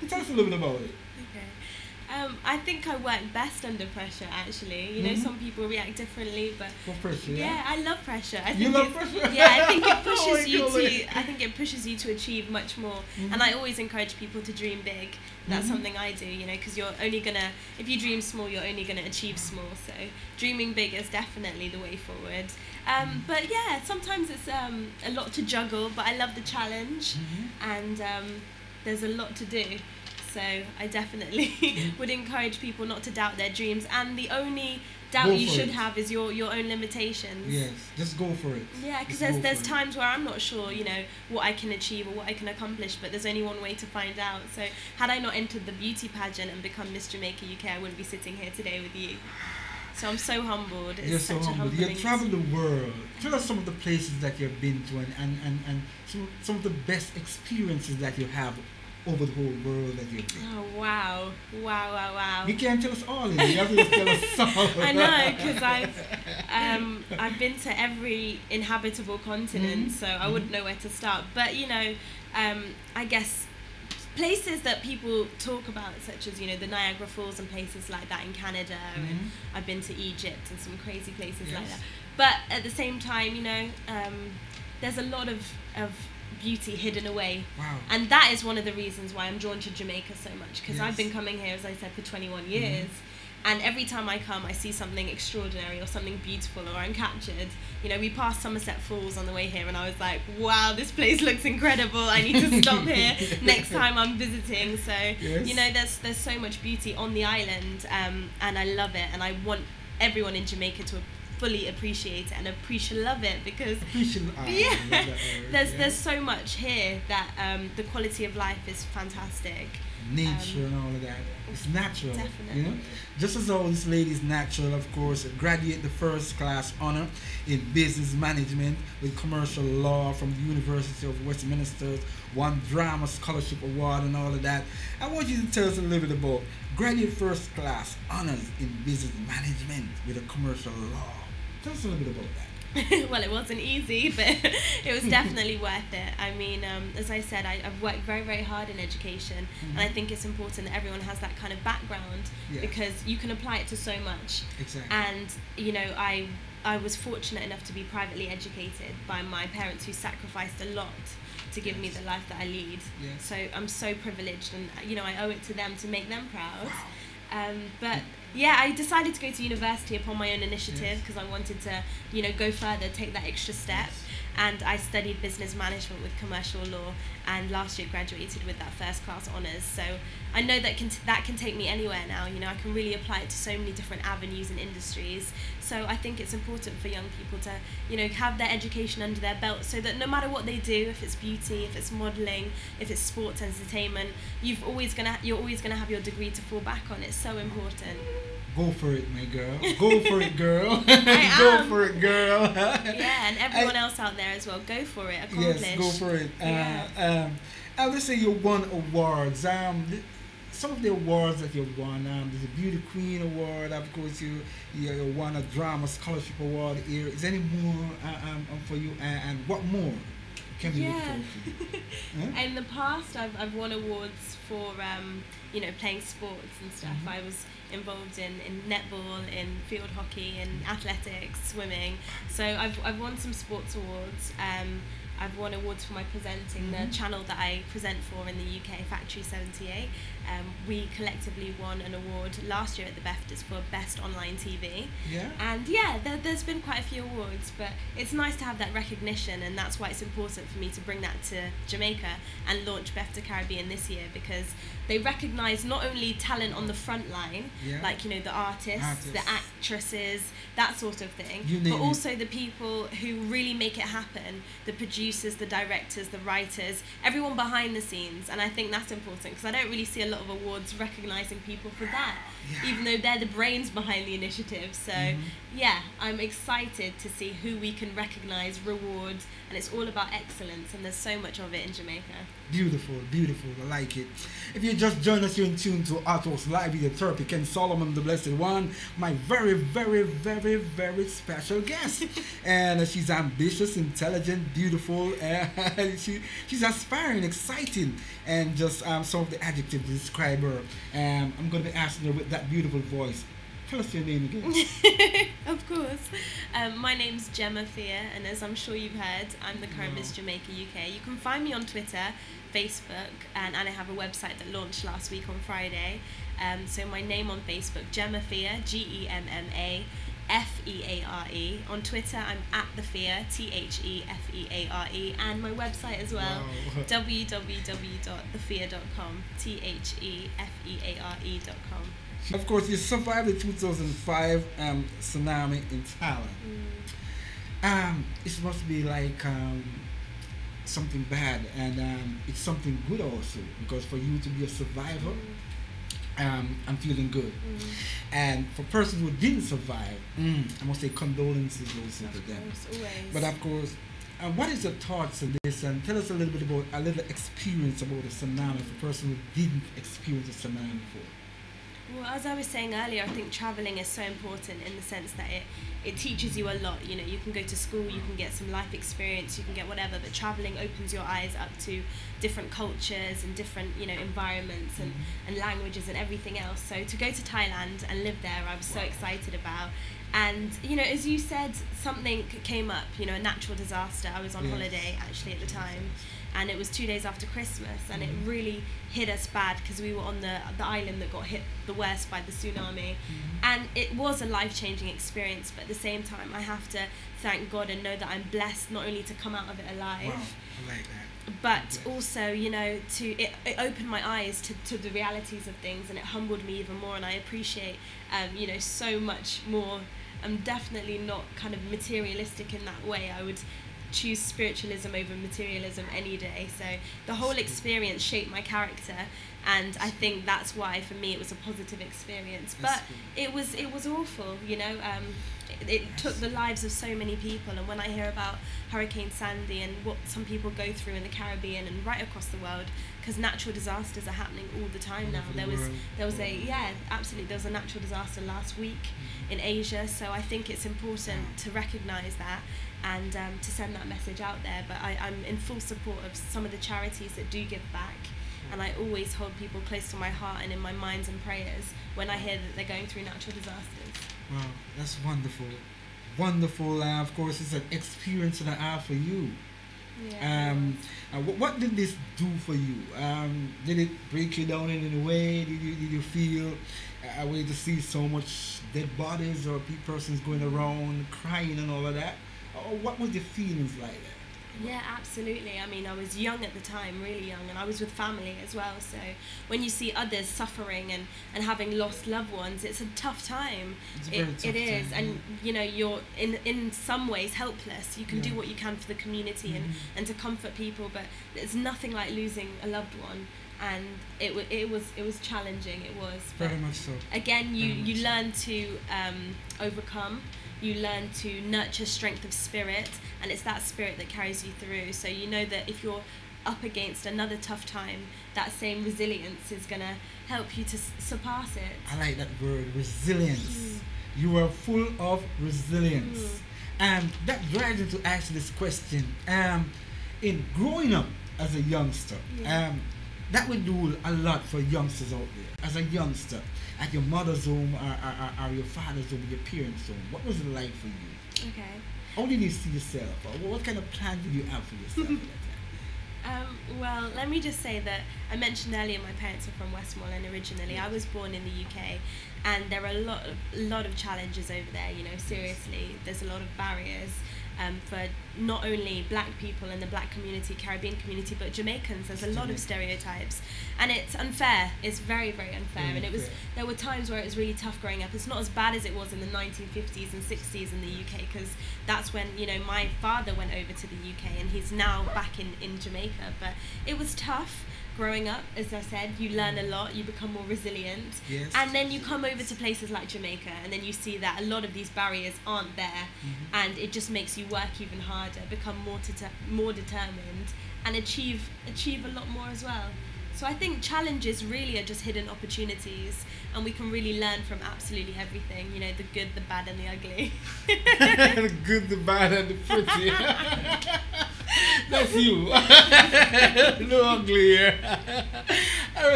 Tell us a little bit about it. Okay. I think I work best under pressure, actually. You know, some people react differently, but For pressure, yeah, I love pressure. I think You love pressure? Yeah, I think it Oh pushes my you God. to. I think it pushes you to achieve much more. And I always encourage people to dream big. That's something I do, you know, because you're only gonna. If you dream small, you're only gonna achieve small. So dreaming big is definitely the way forward. But yeah, sometimes it's a lot to juggle, but I love the challenge, and there's a lot to do. So I definitely would encourage people not to doubt their dreams, and the only doubt you should have is your own limitations. Yes, just go for it. Yeah, because Just go there's for it. times where I'm not sure, you know, what I can achieve or what I can accomplish, but there's only one way to find out. So had I not entered the beauty pageant and become Miss Jamaica UK, I wouldn't be sitting here today with you. So I'm so humbled. It's You're so such a humble. humbling You've traveled the world. Tell us some of the places that you've been to and some of the best experiences that you have over the whole world that you've been. Oh, wow. Wow. You can't tell us all, you have to just tell us some. I know, because I've been to every inhabitable continent, so I wouldn't know where to start. But, you know, I guess places that people talk about, such as, you know, the Niagara Falls and places like that in Canada, and I've been to Egypt and some crazy places like that. But at the same time, you know, there's a lot of beauty hidden away. Wow. And that is one of the reasons why I'm drawn to Jamaica so much, because I've Yes. been coming here, as I said, for 21 years. And every time I come, I see something extraordinary or something beautiful, or I'm captured. You know, we passed Somerset Falls on the way here, and I was like, wow, this place looks incredible. I need to stop here next time I'm visiting. So, Yes. you know, there's so much beauty on the island, and I love it. And I want everyone in Jamaica to fully appreciate it and love it, because there's so much here that the quality of life is fantastic. Nature and all of that. It's natural. Definitely. You know? Just as all this lady is natural, of course, graduate the first class honor in business management with commercial law from the University of Westminster, won drama scholarship award and all of that. I want you to tell us a little bit about graduate first class honors in business management with a commercial law. Tell us a little bit about that. Well, it wasn't easy, but it was definitely worth it. I mean, as I said, I've worked very, very hard in education, and I think it's important that everyone has that kind of background, because you can apply it to so much. Exactly. And, you know, I was fortunate enough to be privately educated by my parents, who sacrificed a lot to give me the life that I lead. Yes. So I'm so privileged, and, you know, I owe it to them to make them proud. But yeah, I decided to go to university upon my own initiative, because I wanted to, you know, go further, take that extra step. And I studied business management with commercial law, and last year graduated with that first class honours. So I know that can take me anywhere now. You know, I can really apply it to so many different avenues and industries. So I think it's important for young people to, you know, have their education under their belt, so that no matter what they do, if it's beauty, if it's modelling, if it's sports, entertainment, you're always gonna have your degree to fall back on. It's so important. Go for it, my girl. Go for it, girl. Go for it, girl. Yeah, and everyone else out there as well. Go for it. Accomplish. Yes, go for it. Let's say you won awards. Some of the awards that you won, there's a Beauty Queen Award. Of course, you won a Drama Scholarship Award here. Is there any more for you? And what more can we look forward to? Huh? In the past, I've won awards for you know, playing sports and stuff. I was involved in netball, in field hockey, in athletics, swimming. So I've won some sports awards. I've won awards for my presenting, the channel that I present for in the UK, Factory 78. We collectively won an award last year at the BEFTAs for Best Online TV. Yeah. And yeah, there's been quite a few awards, but it's nice to have that recognition, and that's why it's important for me to bring that to Jamaica and launch BEFTA Caribbean this year, because they recognise not only talent on the front line, like, you know, the artists, the actresses, that sort of thing, but also the people who really make it happen, the producers, the directors, the writers, everyone behind the scenes. And I think that's important, because I don't really see a lot of awards recognising people for that, even though they're the brains behind the initiative. So yeah, I'm excited to see who we can recognise, reward, and it's all about excellence, and there's so much of it in Jamaica. Beautiful, beautiful. I like it. If you just joined us, you're in tune to Hott Live with the Turpy Ken Soloman, the Blessed One, my very, very, very, very special guest. And she's ambitious, intelligent, beautiful, beautiful. She's aspiring, exciting, and just some of the adjectives to describe her. I'm going to be asking her with that beautiful voice. Tell us your name again. Of course. My name's Gemma Feare, and as I'm sure you've heard, I'm the current Miss Jamaica UK. You can find me on Twitter, Facebook, and I have a website that launched last week on Friday. So my name on Facebook, Gemma Feare, Gemma Feare. On Twitter, I'm at the Feare, Thefeare, and my website as well, wow. www.thefeare.com, Thefeare.com. Of course, you survived the 2005 tsunami in Thailand. It must be like something bad, and it's something good also, because for you to be a survivor, I'm feeling good. And for persons who didn't survive, I must say condolences also to them. Always. But of course, what is your thoughts on this? And tell us a little bit about a little experience about the tsunami for persons who didn't experience the tsunami before. Well, as I was saying earlier, I think travelling is so important in the sense that it teaches you a lot. You know, you can go to school, you can get some life experience, you can get whatever, but travelling opens your eyes up to different cultures and different, environments and languages and everything else. So to go to Thailand and live there, I was so excited about. And, as you said, something came up, a natural disaster. I was on holiday actually at the time, and it was 2 days after Christmas, and it really hit us bad because we were on the island that got hit the worst by the tsunami. And it was a life-changing experience, but at the same time I have to thank God and know that I'm blessed not only to come out of it alive, wow, I like that. But also, it opened my eyes to the realities of things, and it humbled me even more, and I appreciate, so much more. I'm definitely not kind of materialistic in that way. I would choose spiritualism over materialism any day. So the whole experience shaped my character, and I think that's why for me it was a positive experience. But it was awful, it took the lives of so many people, and when I hear about Hurricane Sandy and what some people go through in the Caribbean and right across the world, because natural disasters are happening all the time now. There was a natural disaster last week in Asia, so I think it's important to recognise that and to send that message out there. But I'm in full support of some of the charities that do give back, and I always hold people close to my heart and in my minds and prayers when I hear that they're going through natural disasters. Wow, that's wonderful. Wonderful. Of course, it's an experience and an hour for you. Yeah. What did this do for you? Did it break you down in any way? Did you feel a way to see so much dead bodies or persons going around crying and all of that? Or what was the feelings like that? Yeah, absolutely. I mean, I was young at the time, really young, and I was with family as well. So when you see others suffering and having lost loved ones, it's a tough time. It's a very tough time. It is, and you're in some ways helpless. You can do what you can for the community and to comfort people, but it's nothing like losing a loved one. And it was challenging. It was very much so. Again, you learn to overcome. You learn to nurture strength of spirit, and it's that spirit that carries you through. So you know that if you're up against another tough time, that same resilience is going to help you to surpass it. I like that word, resilience. You are full of resilience. And that drives me to ask this question. In growing up as a youngster, that would do a lot for youngsters out there. As a youngster, at your mother's home or your father's home, your parents' home, what was it like for you? Okay. How did you see yourself? Or what kind of plan did you have for yourself at that time? Well, let me just say that I mentioned earlier my parents are from Westmoreland originally. I was born in the UK, and there are a lot of challenges over there. Seriously, there's a lot of barriers. For not only black people in the black community, Caribbean community, but Jamaicans. There's a lot of stereotypes, and it's unfair. It's very, very unfair. And there were times where it was really tough growing up. It's not as bad as it was in the 1950s and 60s in the UK, because that's when my father went over to the UK, and he's now back in Jamaica. But it was tough growing up. As I said, you learn a lot, you become more resilient, and then you come over to places like Jamaica, and then you see that a lot of these barriers aren't there, and it just makes you work even harder, become more determined, and achieve a lot more as well. So I think challenges really are just hidden opportunities, and we can really learn from absolutely everything, the good, the bad, and the ugly. The good, the bad, and the pretty. That's you. No ugly here. All right.